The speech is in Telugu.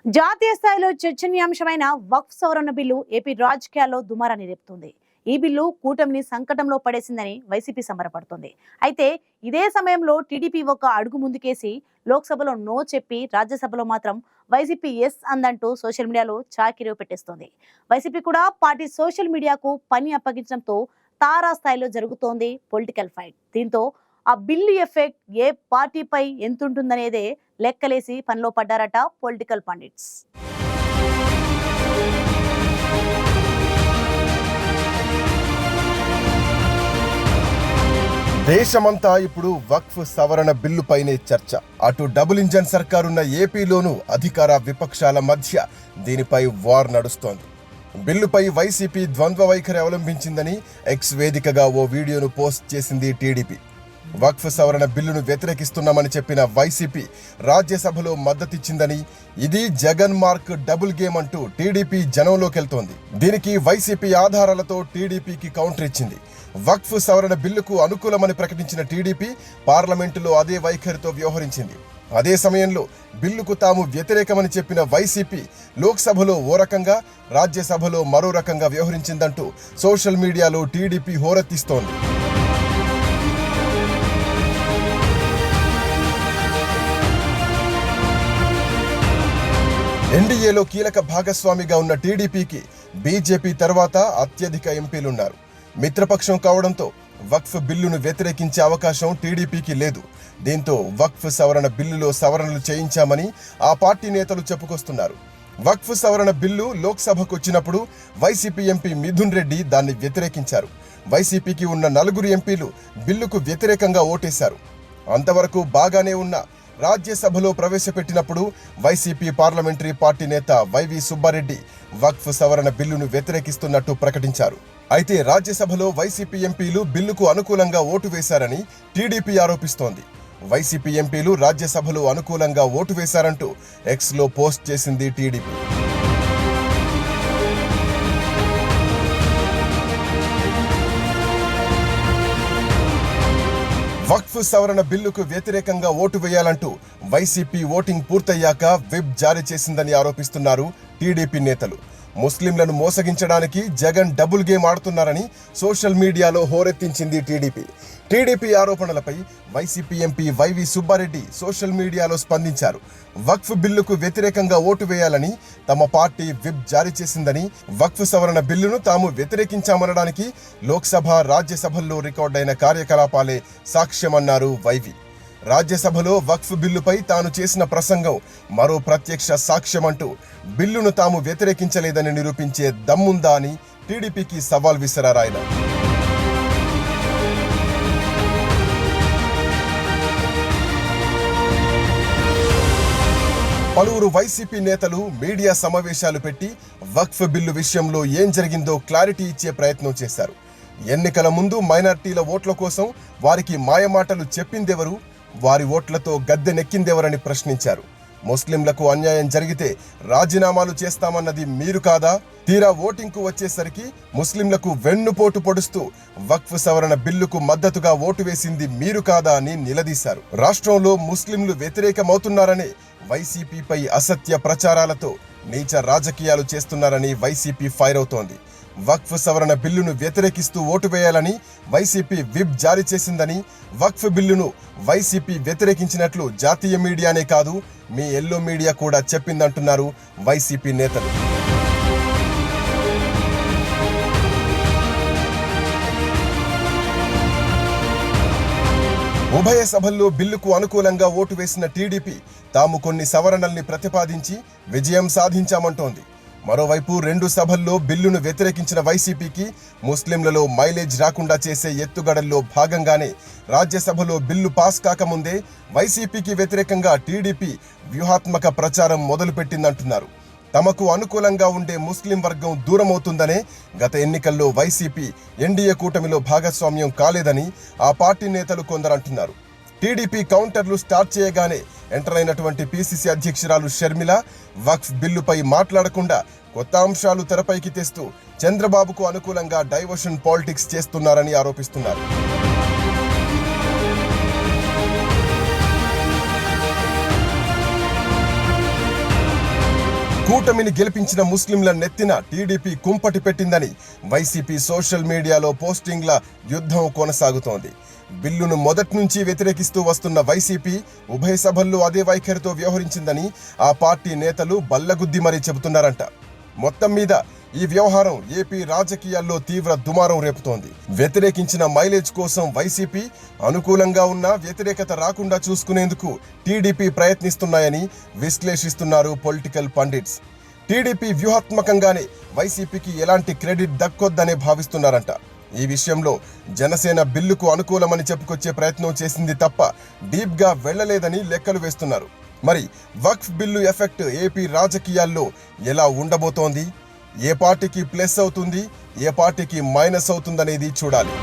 జాతీయ స్థాయిలో చర్చనీయాంశమైన వక్ఫ్ సవరణ బిల్లు ఏపీ రాజకీయాల్లో దుమారాన్ని రేపుతుంది. ఈ బిల్లు కూటమిని సంకటంలో పడేసిందని వైసీపీ సంబరపడుతుంది. అయితే ఇదే సమయంలో టీడీపీ ఒక అడుగు ముందుకేసి లోక్సభలో నో చెప్పి రాజ్యసభలో మాత్రం వైసీపీ ఎస్ అందంటూ సోషల్ మీడియాలో చాకిరేవు పెట్టేస్తోంది. వైసీపీ కూడా పార్టీ సోషల్ మీడియాకు పని అప్పగించడంతో తారాస్థాయిలో జరుగుతోంది పొలిటికల్ ఫైట్. దీంతో ఆ బిల్లు ఎఫెక్ట్ ఏ పార్టీపై ఎంతుంటుందనేదే లెక్కలేసి పనిలో పడ్డారట పొలిటికల్ పండిట్స్. దేశమంతా ఇప్పుడు వక్ఫ్ సవరణ బిల్లుపైనే చర్చ. అటు డబుల్ ఇంజన్ సర్కారున్న ఏపీలోనూ అధికార విపక్షాల మధ్య దీనిపై వార్ నడుస్తోంది. బిల్లుపై వైసీపీ ద్వంద్వ వైఖరి అవలంబించిందని ఎక్స్ వేదికగా ఓ వీడియోను పోస్ట్ చేసింది టీడీపీ. వక్ఫ్ సవరణ బిల్లును వ్యతిరేకిస్తున్నామని చెప్పిన వైసీపీ రాజ్యసభలో మద్దతిచ్చిందని, ఇది జగన్ మార్క్ డబుల్ గేమ్ అంటూ టీడీపీ జనంలోకెళ్తోంది. దీనికి వైసీపీ ఆధారాలతో టీడీపీకి కౌంటర్ ఇచ్చింది. వక్ఫ్ సవరణ బిల్లుకు అనుకూలమని ప్రకటించిన టీడీపీ పార్లమెంటులో అదే వైఖరితో వ్యవహరించింది. అదే సమయంలో బిల్లుకు తాము వ్యతిరేకమని చెప్పిన వైసీపీ లోక్సభలో ఓ రకంగా, రాజ్యసభలో మరో రకంగా వ్యవహరించిందంటూ సోషల్ మీడియాలో టీడీపీ హోరెత్తిస్తోంది. ఎన్డీఏలో కీలక భాగస్వామిగా ఉన్న టీడీపీకి బీజేపీ తర్వాత అత్యధిక ఎంపీలున్నారు. మిత్రపక్షం కావడంతో వక్ఫ్ బిల్లును వ్యతిరేకించే అవకాశం టీడీపీకి లేదు. దీంతో వక్ఫ్ సవరణ బిల్లులో సవరణలు చేయించామని ఆ పార్టీ నేతలు చెప్పుకొస్తున్నారు. వక్ఫ్ సవరణ బిల్లు లోక్సభకు వచ్చినప్పుడు వైసీపీ ఎంపీ మిథున్ రెడ్డి దాన్ని వ్యతిరేకించారు. వైసీపీకి ఉన్న 4 ఎంపీలు బిల్లుకు వ్యతిరేకంగా ఓటేశారు. అంతవరకు బాగానే ఉన్న రాజ్యసభలో ప్రవేశపెట్టినప్పుడు వైసీపీ పార్లమెంటరీ పార్టీ నేత వైవి సుబ్బారెడ్డి వక్ఫ్ సవరణ బిల్లును వ్యతిరేకిస్తున్నట్టు ప్రకటించారు. అయితే రాజ్యసభలో వైసీపీ ఎంపీలు బిల్లుకు అనుకూలంగా ఓటు వేశారని టీడీపీ ఆరోపిస్తోంది. వైసీపీ ఎంపీలు రాజ్యసభలో అనుకూలంగా ఓటు వేశారంటూ ఎక్స్లో పోస్ట్ చేసింది టీడీపీ. వక్ఫ్ సవరణ బిల్లుకు వ్యతిరేకంగా ఓటు వేయాలంటూ వైసీపీ ఓటింగ్ పూర్తయ్యాక విప్ జారీ చేసిందని ఆరోపిస్తున్నారు టీడీపీ నేతలు. ముస్లింలను మోసగించడానికి జగన్ డబుల్ గేమ్ ఆడుతున్నారని సోషల్ మీడియాలో హోరెత్తించింది టీడీపీ. టీడీపీ ఆరోపణలపై YCP MP Y V Subbareddy social మీడియాలో స్పందించారు. వక్ఫ్ బిల్లుకు వ్యతిరేకంగా ఓటు వేయాలని తమ పార్టీ విప్ జారీ చేసిందని, వక్ఫ్ సవరణ బిల్లును తాము వ్యతిరేకించామనడానికి లోక్సభ, రాజ్యసభల్లో రికార్డైన కార్యకలాపాలే సాక్ష్యమన్నారు వైవి. రాజ్యసభలో వక్ఫ్ బిల్లుపై తాను చేసిన ప్రసంగం మరో ప్రత్యక్ష సాక్ష్యమంటూ బిల్లును తాము వ్యతిరేకించలేదని నిరూపించే దమ్ముందా అని టీడీపీకి సవాల్ విసిరారాయన. పలువురు వైసీపీ నేతలు మీడియా సమావేశాలు పెట్టి వక్ఫ్ బిల్లు విషయంలో ఏం జరిగిందో క్లారిటీ ఇచ్చే ప్రయత్నం చేశారు. ఎన్నికల ముందు మైనార్టీల ఓట్ల కోసం వారికి మాయమాటలు చెప్పిందెవరు, వారి ఓట్లతో గద్దెనెక్కిందెవరని ప్రశ్నించారు. ముస్లింలకు అన్యాయం జరిగితే రాజీనామాలు చేస్తామన్నది మీరు కాదా? తీరా ఓటింగ్కు వచ్చేసరికి ముస్లింలకు వెన్నుపోటు పొడుస్తూ వక్ఫ్ సవరణ బిల్లుకు మద్దతుగా ఓటు వేసింది మీరు కాదా అని నిలదీశారు. రాష్ట్రంలో ముస్లింలు వ్యతిరేకమవుతున్నారని, వైసీపీపై అసత్య ప్రచారాలతో నీచ రాజకీయాలు చేస్తున్నారని వైసీపీ ఫైర్ అవుతోంది. వక్ఫ్ సవరణ బిల్లును వ్యతిరేకిస్తూ ఓటు వేయాలని వైసీపీ విప్ జారీ చేసిందని, వక్ఫ్ బిల్లును వైసీపీ వ్యతిరేకించినట్లు జాతీయ మీడియానే కాదు మీ ఎల్లో మీడియా కూడా చెప్పిందంటున్నారు వైసీపీ నేతలు. ఉభయ సభల్లో బిల్లుకు అనుకూలంగా ఓటు వేసిన టీడీపీ తాము కొన్ని సవరణల్ని ప్రతిపాదించి విజయం సాధించామంటోంది. మరోవైపు 2 సభల్లో బిల్లును వ్యతిరేకించిన వైసీపీకి ముస్లింలలో మైలేజ్ రాకుండా చేసే ఎత్తుగడల్లో భాగంగానే రాజ్యసభలో బిల్లు పాస్ కాకముందే వైసీపీకి వ్యతిరేకంగా టీడీపీ వ్యూహాత్మక ప్రచారం మొదలుపెట్టిందంటున్నారు. తమకు అనుకూలంగా ఉండే ముస్లిం వర్గం దూరమవుతుందనే గత ఎన్నికల్లో వైసీపీ ఎన్డీఏ కూటమిలో భాగస్వామ్యం కాలేదని ఆ పార్టీ నేతలు కొందరంటున్నారు. టీడీపీ కౌంటర్లు స్టార్ట్ చేయగానే ఎంటర్ అయినటువంటి పీసీసీ అధ్యక్షురాలు షర్మిల వక్ఫ్ బిల్లుపై మాట్లాడకుండా కొత్త అంశాలు తెరపైకి తెస్తూ చంద్రబాబుకు అనుకూలంగా డైవర్షన్ పాలిటిక్స్ చేస్తున్నారని ఆరోపిస్తున్నారు. కూటమిని గెలిపించిన ముస్లింల నెత్తిన టీడీపీ కుంపటి పెట్టిందని వైసీపీ సోషల్ మీడియాలో పోస్టింగ్ల యుద్ధం కొనసాగుతోంది. బిల్లును మొదటి నుంచి వ్యతిరేకిస్తూ వస్తున్న వైసీపీ ఉభయ సభల్లో అదే వైఖరితో వ్యవహరించిందని ఆ పార్టీ నేతలు బల్లగుద్ది మరీ చెబుతున్నారంట. మొత్తం మీద ఈ వ్యవహారం ఏపీ రాజకీయాల్లో తీవ్ర దుమారం రేపుతోంది. వ్యతిరేకించిన మైలేజ్ కోసం వైసీపీ, అనుకూలంగా ఉన్న వ్యతిరేకత రాకుండా చూసుకునేందుకు టీడీపీ ప్రయత్నిస్తున్నాయని విశ్లేషిస్తున్నారు పొలిటికల్ పండిట్స్. టీడీపీ వ్యూహాత్మకంగానే వైసీపీకి ఎలాంటి క్రెడిట్ దక్కొద్దనే భావిస్తున్నారంట. ఈ విషయంలో జనసేన బిల్లుకు అనుకూలమని చెప్పుకొచ్చే ప్రయత్నం చేసింది తప్ప డీప్గా వెళ్లలేదని లెక్కలు వేస్తున్నారు. మరి వక్ఫ్ బిల్లు ఎఫెక్ట్ ఏపీ రాజకీయాల్లో ఎలా ఉండబోతోంది? ఏ పార్టీకి ప్లస్ అవుతుంది, ఏ పార్టీకి మైనస్ అవుతుందనేది చూడాలి.